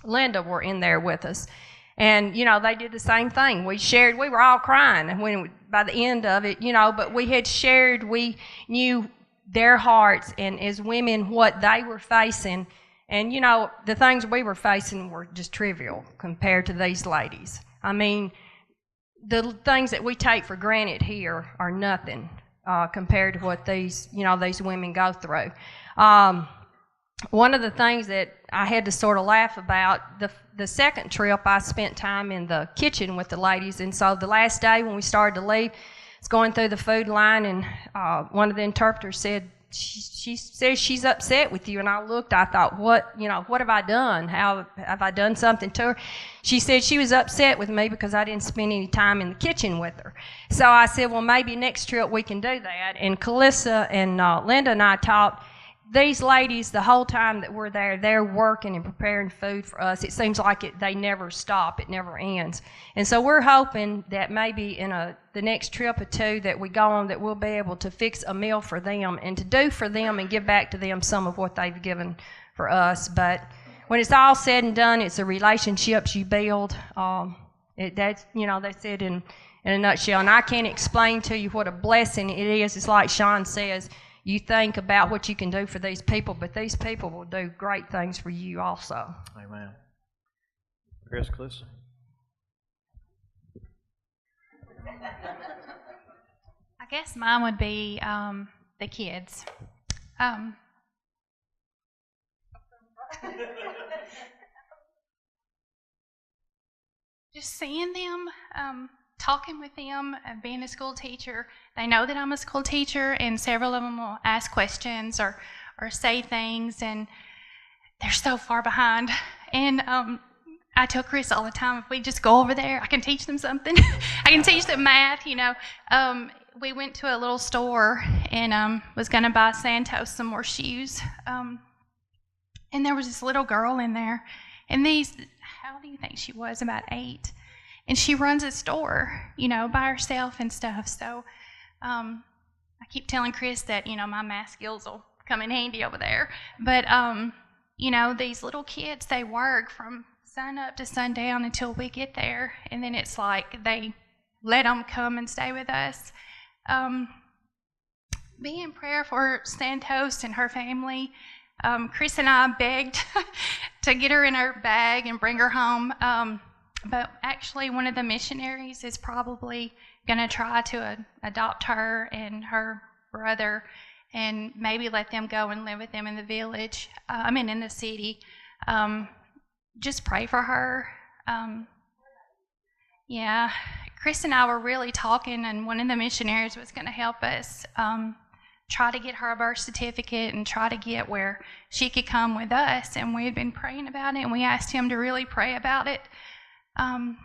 Linda were in there with us. And, you know, they did the same thing. We were all crying by the end of it, you know, but we had shared, we knew their hearts and as women what they were facing. And, you know, the things we were facing were just trivial compared to these ladies. I mean, the things that we take for granted here are nothing compared to what these women go through. One of the things that I had to sort of laugh about, the second trip I spent time in the kitchen with the ladies, and so the last day when we started to leave, I was going through the food line, and one of the interpreters said, she says she's upset with you. And I looked, I thought, what have I done? How have I done something to her? She said she was upset with me because I didn't spend any time in the kitchen with her. So I said, well, maybe next trip we can do that. And Calissa and Linda and I talked. These ladies, the whole time that we're there, they're working and preparing food for us. It seems like they never stop. It never ends. And so we're hoping that maybe in the next trip or two that we go on, that we'll be able to fix a meal for them and to do for them and give back to them some of what they've given for us. But when it's all said and done, it's the relationships you build. That's it in a nutshell. And I can't explain to you what a blessing it is. It's like Sean says, you think about what you can do for these people, but these people will do great things for you also. Amen. Chris, Calissa. I guess mine would be the kids. Just seeing them, talking with them, being a school teacher. They know that I'm a school teacher, and several of them will ask questions or say things, and they're so far behind. And I tell Chris all the time, if we just go over there, I can teach them something. I can teach them math, you know. We went to a little store and was going to buy Santos some more shoes. And there was this little girl in there, and how do you think she was? About 8. And she runs a store, you know, by herself and stuff. So I keep telling Chris that, you know, my math skills will come in handy over there. But, you know, these little kids, they work from sun up to sundown until we get there, and then it's like they let them come and stay with us. Be in prayer for Santos and her family. Chris and I begged to get her in her bag and bring her home, but actually one of the missionaries is probably going to try to adopt her and her brother and maybe let them go and live with them in the village, in the city. Just pray for her. Yeah, Chris and I were really talking, and one of the missionaries was going to help us try to get her a birth certificate and try to get where she could come with us. And we had been praying about it, and we asked him to really pray about it. And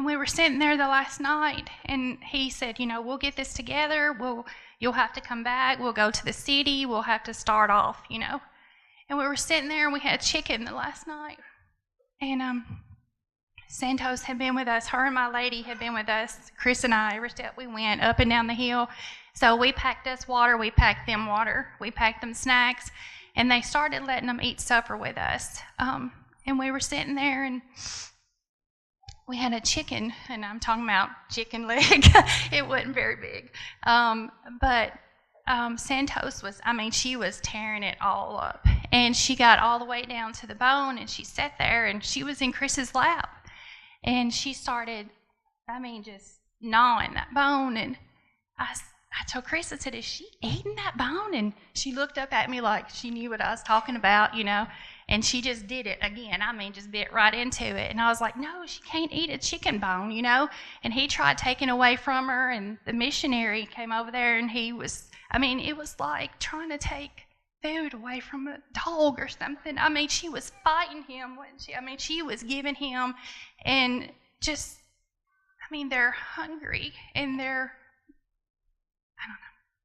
we were sitting there the last night, and he said, we'll get this together. You'll have to come back. We'll go to the city. We'll have to start off, And we were sitting there, and we had chicken the last night. And Santos had been with us. Her and my lady had been with us, Chris and I, every step we went up and down the hill. So we packed us water. We packed them water. We packed them snacks. And they started letting them eat supper with us. And we were sitting there, and we had a chicken, and I'm talking about chicken leg. It wasn't very big. But Santos was, she was tearing it all up. And she got all the way down to the bone, and she sat there, and she was in Chris's lap. And she started, just gnawing that bone. And I told Chris, I said, is she eating that bone? And she looked up at me like she knew what I was talking about, and she just did it again. just bit right into it. And I was like, no, she can't eat a chicken bone, And he tried taking away from her, and the missionary came over there, and he was, it was like trying to take food away from a dog or something. She was fighting him, wasn't she? She was giving him, and just, they're hungry, and they're,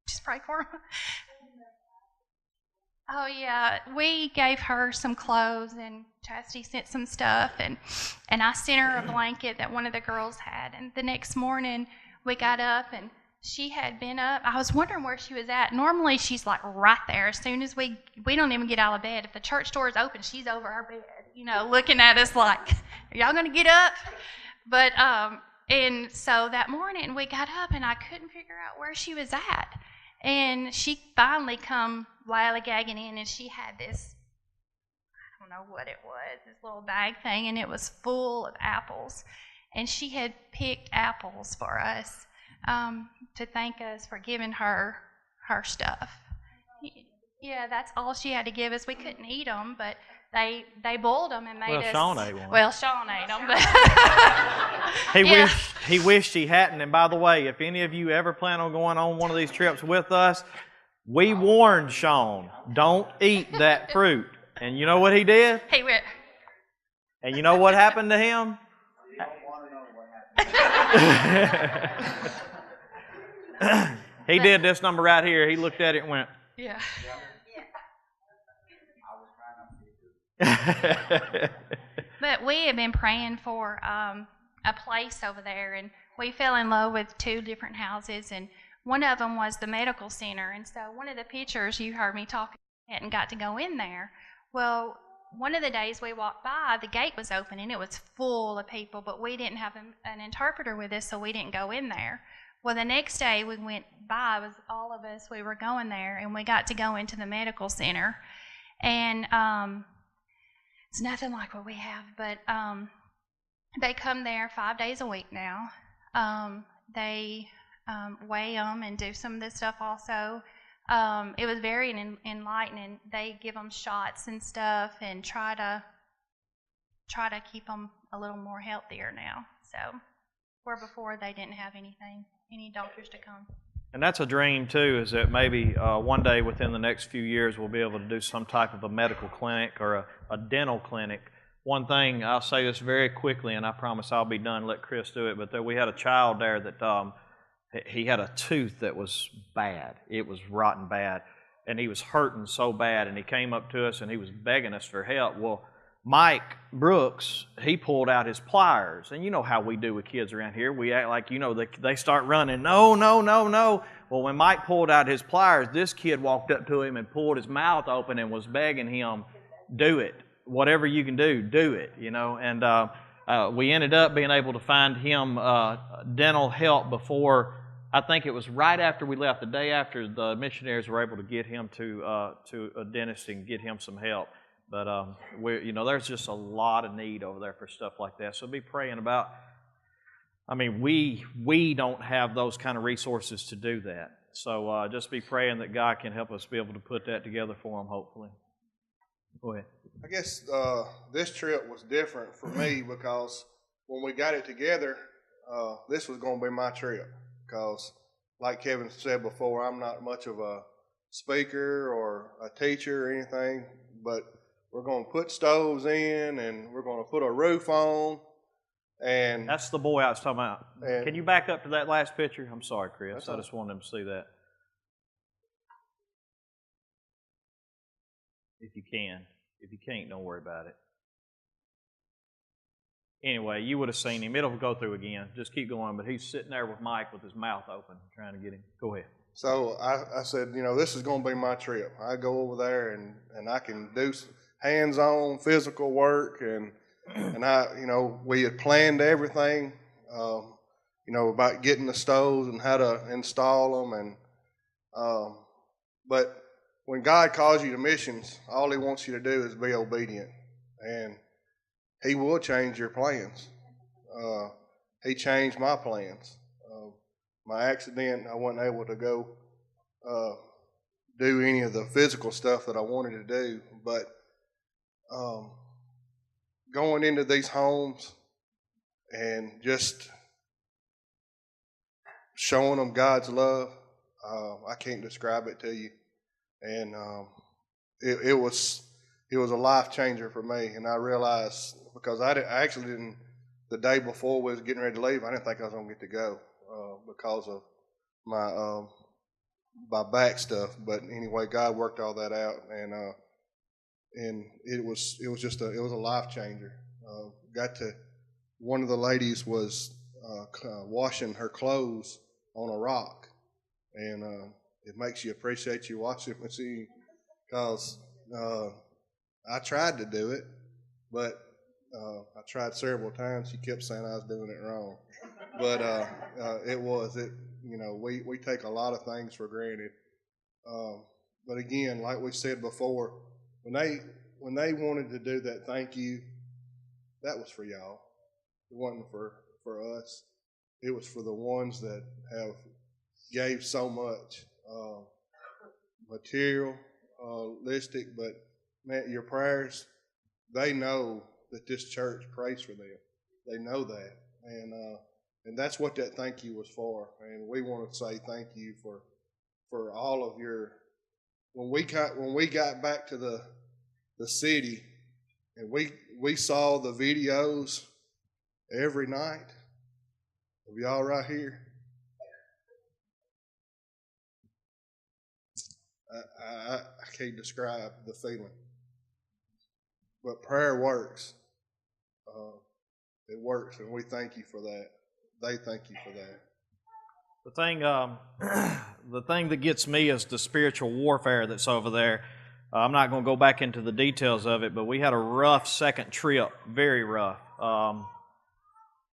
just pray for them. Oh, yeah, we gave her some clothes, and Chastity sent some stuff, and I sent her a blanket that one of the girls had, and the next morning we got up, and she had been up. I was wondering where she was at. Normally, she's like right there. As soon as we don't even get out of bed. If the church door is open, she's over our bed, looking at us like, are y'all going to get up? But, and so that morning we got up, and I couldn't figure out where she was at. And she finally come lollygagging in, and she had this, I don't know what it was, this little bag thing, and it was full of apples. And she had picked apples for us. To thank us for giving her stuff. Yeah, that's all she had to give us. We couldn't eat them, but they boiled them and made us. Sean ate one. Well, Sean ate them, but he wished he hadn't. And by the way, if any of you ever plan on going on one of these trips with us, we warned Sean, don't eat that fruit. And you know what he did? He went. And you know what happened to him? He did this number right here. He looked at it and went, yeah. But we have been praying for a place over there, and we fell in love with 2 different houses, and one of them was the medical center. And so one of the pictures you heard me talking hadn't got to go in there. Well, one of the days we walked by, the gate was open, and it was full of people, but we didn't have an interpreter with us, so we didn't go in there. Well, the next day we went by, it was all of us, we were going there, and we got to go into the medical center. And it's nothing like what we have, but they come there 5 days a week now. They weigh them and do some of this stuff also. It was very enlightening. They give them shots and stuff and try to keep them a little more healthier now. So where before they didn't have any doctors to come. And that's a dream too, is that maybe one day within the next few years we'll be able to do some type of a medical clinic or a dental clinic. One thing, I'll say this very quickly, and I promise I'll be done, let Chris do it, but we had a child there that he had a tooth that was bad. It was rotten bad, and he was hurting so bad, and he came up to us and he was begging us for help. Well, Mike Brooks, he pulled out his pliers, and you know how we do with kids around here. We act like, they start running, no. Well, when Mike pulled out his pliers, this kid walked up to him and pulled his mouth open and was begging him, do it. whatever you can do it, you know. And we ended up being able to find him dental help before, I think it was right after we left, the day after the missionaries were able to get him to a dentist and get him some help. But there's just a lot of need over there for stuff like that. So be praying about. I mean, we don't have those kind of resources to do that. So just be praying that God can help us be able to put that together for them, hopefully. Go ahead. I guess this trip was different for me because when we got it together, this was going to be my trip. Because, like Kevin said before, I'm not much of a speaker or a teacher or anything, but we're going to put stoves in and we're going to put a roof on. And that's the boy I was talking about. Can you back up to that last picture? I'm sorry, Chris. I just wanted them to see that. If you can. If you can't, don't worry about it. Anyway, you would have seen him. It'll go through again. Just keep going. But he's sitting there with Mike with his mouth open, trying to get him. Go ahead. So I said, this is going to be my trip. I go over there and I can do hands-on physical work and we had planned everything, about getting the stoves and how to install them. But when God calls you to missions, all He wants you to do is be obedient, and He will change your plans. He changed my plans. My accident, I wasn't able to go do any of the physical stuff that I wanted to do, but going into these homes and just showing them God's love, I can't describe it to you. And it was a life changer for me. And I realized, because I actually didn't, the day before we was getting ready to leave, I didn't think I was going to get to go because of my back stuff. But anyway, God worked all that out, and it was a life changer. One of the ladies was washing her clothes on a rock, and it makes you appreciate your washing machine, because I tried to do it, but I tried several times. She kept saying I was doing it wrong, but we take a lot of things for granted. But again, like we said before, when they wanted to do that thank you, that was for y'all. It wasn't for us. It was for the ones that have gave so much materialistic, but man, your prayers, they know that this church prays for them. They know that, and that's what that thank you was for. And we want to say thank you for all of your. When we got back to the city, and we saw the videos every night of y'all right here. I can't describe the feeling, but prayer works. It works, and we thank you for that. They thank you for that. The thing that gets me is the spiritual warfare that's over there. I'm not going to go back into the details of it, but we had a rough second trip, very rough.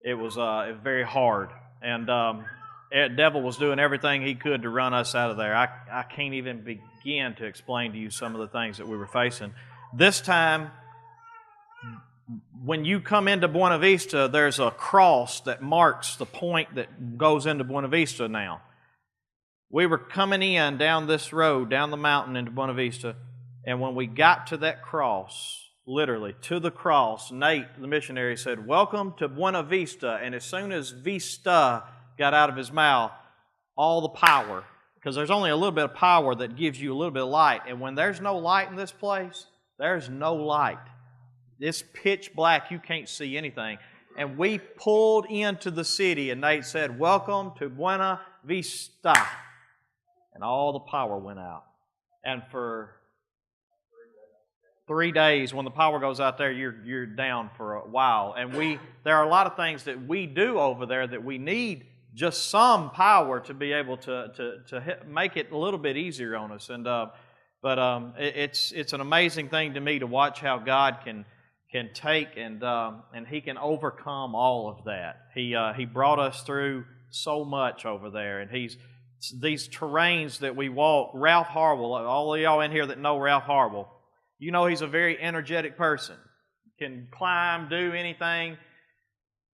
It was very hard, and the devil was doing everything he could to run us out of there. I can't even begin to explain to you some of the things that we were facing. This time, when you come into Buena Vista, there's a cross that marks the point that goes into Buena Vista now. We were coming in down this road, down the mountain into Buena Vista, and when we got to that cross, literally to the cross, Nate, the missionary, said, "Welcome to Buena Vista." And as soon as Vista got out of his mouth, all the power, because there's only a little bit of power that gives you a little bit of light. And when there's no light in this place, there's no light. It's pitch black. You can't see anything. And we pulled into the city, and Nate said, "Welcome to Buena Vista." And all the power went out. And for 3 days, when the power goes out there, you're down for a while. And there are a lot of things that we do over there that we need just some power to be able to make it a little bit easier on us. And But it's an amazing thing to me to watch how God can take and He can overcome all of that. He brought us through so much over there, and these terrains that we walk. Ralph Harwell, all of y'all in here that know Ralph Harwell, you know he's a very energetic person. Can climb, do anything.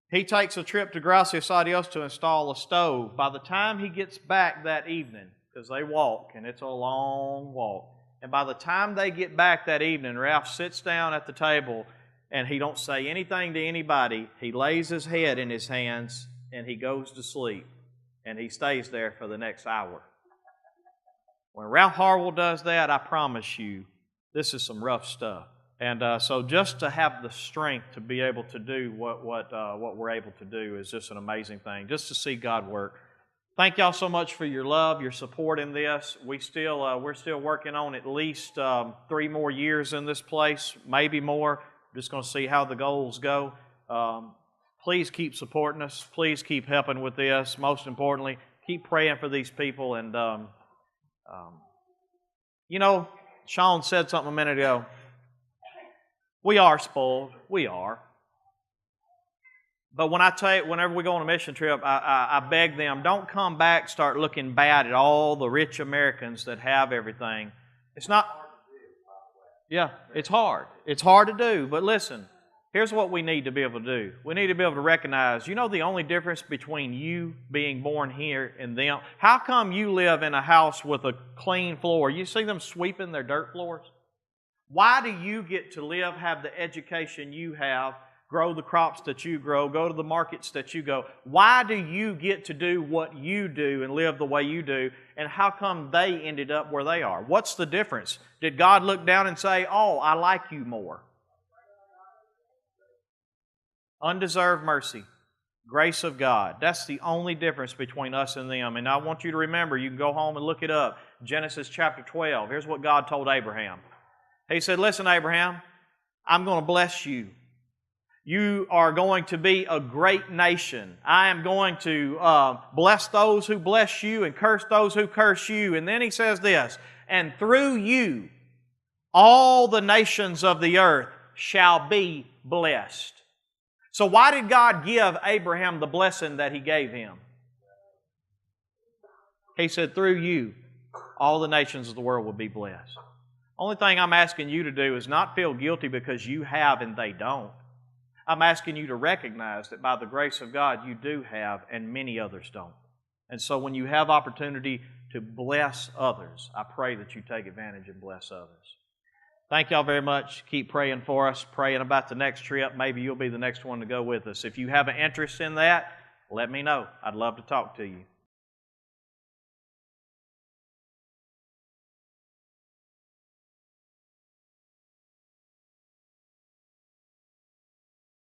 He takes a trip to Gracias a Dios to install a stove. By the time he gets back that evening, because they walk, and it's a long walk, and by the time they get back that evening, Ralph sits down at the table, and he don't say anything to anybody. He lays his head in his hands, and he goes to sleep, and he stays there for the next hour. When Ralph Harwell does that, I promise you, this is some rough stuff. And so just to have the strength to be able to do what we're able to do is just an amazing thing, just to see God work. Thank y'all so much for your love, your support in this. We're still working on at least 3 more years in this place, maybe more. Just going to see how the goals go. Please keep supporting us. Please keep helping with this. Most importantly, keep praying for these people. And, Sean said something a minute ago. We are spoiled. We are. But whenever we go on a mission trip, I beg them, don't come back, start looking bad at all the rich Americans that have everything. It's not. Yeah, it's hard. It's hard to do. But listen, here's what we need to be able to do. We need to be able to recognize, the only difference between you being born here and them. How come you live in a house with a clean floor? You see them sweeping their dirt floors? Why do you get to live, have the education you have, grow the crops that you grow, go to the markets that you go? Why do you get to do what you do and live the way you do? And how come they ended up where they are? What's the difference? Did God look down and say, "Oh, I like you more"? Undeserved mercy. Grace of God. That's the only difference between us and them. And I want you to remember, you can go home and look it up. Genesis chapter 12. Here's what God told Abraham. He said, "Listen, Abraham, I'm going to bless you. You are going to be a great nation. I am going to bless those who bless you and curse those who curse you." And then he says this, "And through you, all the nations of the earth shall be blessed." So why did God give Abraham the blessing that He gave him? He said, through you, all the nations of the world will be blessed. Only thing I'm asking you to do is not feel guilty because you have and they don't. I'm asking you to recognize that by the grace of God, you do have and many others don't. And so when you have opportunity to bless others, I pray that you take advantage and bless others. Thank y'all very much. Keep praying for us, praying about the next trip. Maybe you'll be the next one to go with us. If you have an interest in that, let me know. I'd love to talk to you.